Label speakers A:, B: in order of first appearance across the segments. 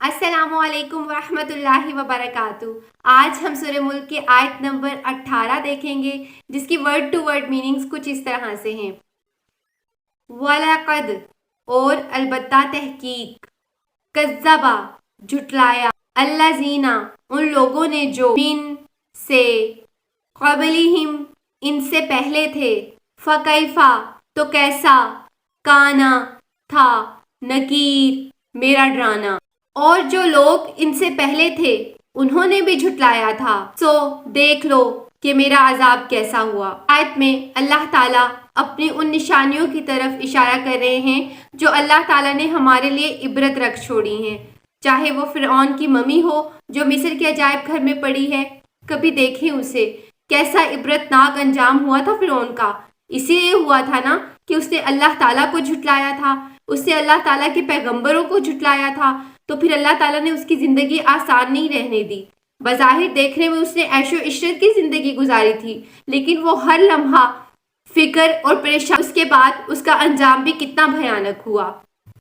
A: السلام علیکم ورحمۃ اللہ وبرکاتہ۔ آج ہم سورہ ملک کی آیت نمبر 18 دیکھیں گے، جس کی ورڈ ٹو ورڈ میننگز کچھ اس طرح سے ہیں۔ وَلَقَدْ اور البتہ تحقیق، کذبا جھٹلایا، الذین ان لوگوں نے جو، من سے، قبلہم ان سے پہلے تھے، فکیفا تو کیسا، کانا تھا، نکیر میرا ڈرانا، اور جو لوگ ان سے پہلے تھے انہوں نے بھی جھٹلایا تھا، سو دیکھ لو کہ میرا عذاب کیسا ہوا۔ آیت میں اللہ تعالیٰ اپنی ان نشانیوں کی طرف اشارہ کر رہے ہیں جو اللہ تعالیٰ نے ہمارے لیے عبرت رکھ چھوڑی ہیں، چاہے وہ فرعون کی ممی ہو جو مصر کے عجائب گھر میں پڑی ہے، کبھی دیکھیں اسے، کیسا عبرت ناک انجام ہوا تھا فرعون کا۔ اسی لیے ہوا تھا نا کہ اس نے اللہ تعالیٰ کو جھٹلایا تھا، اس نے اللہ تعالیٰ کے پیغمبروں کو جھٹلایا تھا، تو پھر اللہ تعالیٰ نے اس کی زندگی آسان نہیں رہنے دی۔ بظاہر دیکھنے میں اس نے عیش و عشرت کی زندگی گزاری تھی، لیکن وہ ہر لمحہ فکر اور پریشان، اس کے بعد اس کا انجام بھی کتنا بھیانک ہوا۔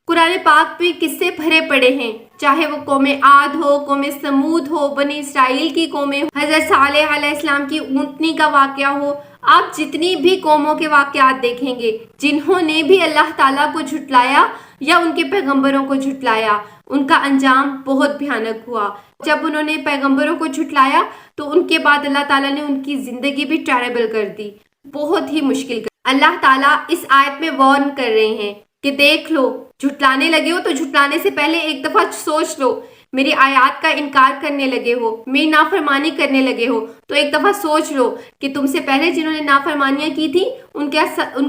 A: قرآن پاک میں قصے بھرے پڑے ہیں، چاہے وہ قوم عاد ہو، قوم سمود ہو، بنی اسرائیل کی قومیں، حضرت صالح علیہ السلام کی اونٹنی کا واقعہ ہو، آپ جتنی بھی قوموں کے واقعات دیکھیں گے جنہوں نے بھی اللہ تعالیٰ کو جھٹلایا یا ان کے پیغمبروں کو جھٹلایا، ان کا انجام بہت بھیانک ہوا۔ جب انہوں نے پیغمبروں کو جھٹلایا تو ان کے بعد اللہ تعالیٰ نے ان کی زندگی بھی ٹیریبل کر دی، بہت ہی مشکل کر۔ اللہ تعالیٰ اس آیت میں وارن کر رہے ہیں کہ دیکھ لو، جھٹلانے لگے ہو تو جھٹلانے سے پہلے ایک دفعہ سوچ لو، میری آیات کا انکار کرنے لگے ہو، میری نافرمانی کرنے لگے ہو تو ایک دفعہ سوچ لو کہ تم سے پہلے جنہوں نے نافرمانیاں کی تھی ان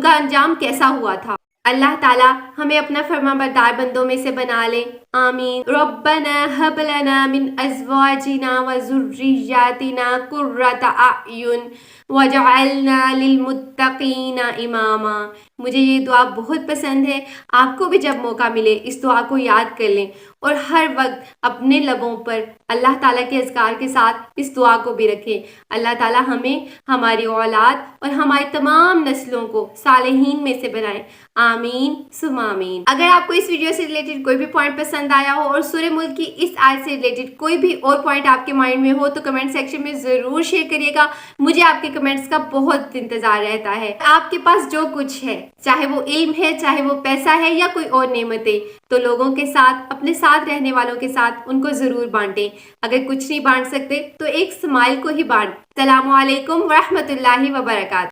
A: کا انجام کیسا ہوا تھا۔ اللہ تعالیٰ ہمیں اپنا فرما بردار بندوں میں سے بنا لے، آمین۔ ربنا هب لنا من ازواجنا وذرياتنا قرة اعین وجعلنا للمتقین اماما۔ مجھے یہ دعا بہت پسند ہے، آپ کو بھی جب موقع ملے اس دعا کو یاد کر لیں اور ہر وقت اپنے لبوں پر اللہ تعالیٰ کے اذکار کے ساتھ اس دعا کو بھی رکھیں۔ اللہ تعالیٰ ہمیں، ہماری اولاد اور ہماری تمام نسلوں کو صالحین میں سے بنائیں، آمین ثم آمین۔ اگر آپ کو اس ویڈیو سے ریلیٹڈ کوئی بھی پوائنٹ پسند آیا ہو اور سورہ ملک کی اس آیت سے ریلیٹڈ کوئی بھی اور پوائنٹ آپ کے مائنڈ میں ہو تو کمنٹ سیکشن میں ضرور شیئر کریے گا، مجھے آپ کے کمنٹس کا بہت انتظار رہتا ہے۔ آپ کے پاس جو کچھ ہے، چاہے وہ علم ہے، چاہے وہ پیسہ ہے یا کوئی اور نعمتیں، تو لوگوں کے ساتھ، اپنے ساتھ رہنے والوں کے ساتھ ان کو ضرور بانٹیں۔ اگر کچھ نہیں بانٹ سکتے تو ایک سمائل کو ہی بانٹ۔ السلام علیکم ورحمۃ اللہ وبرکاتہ۔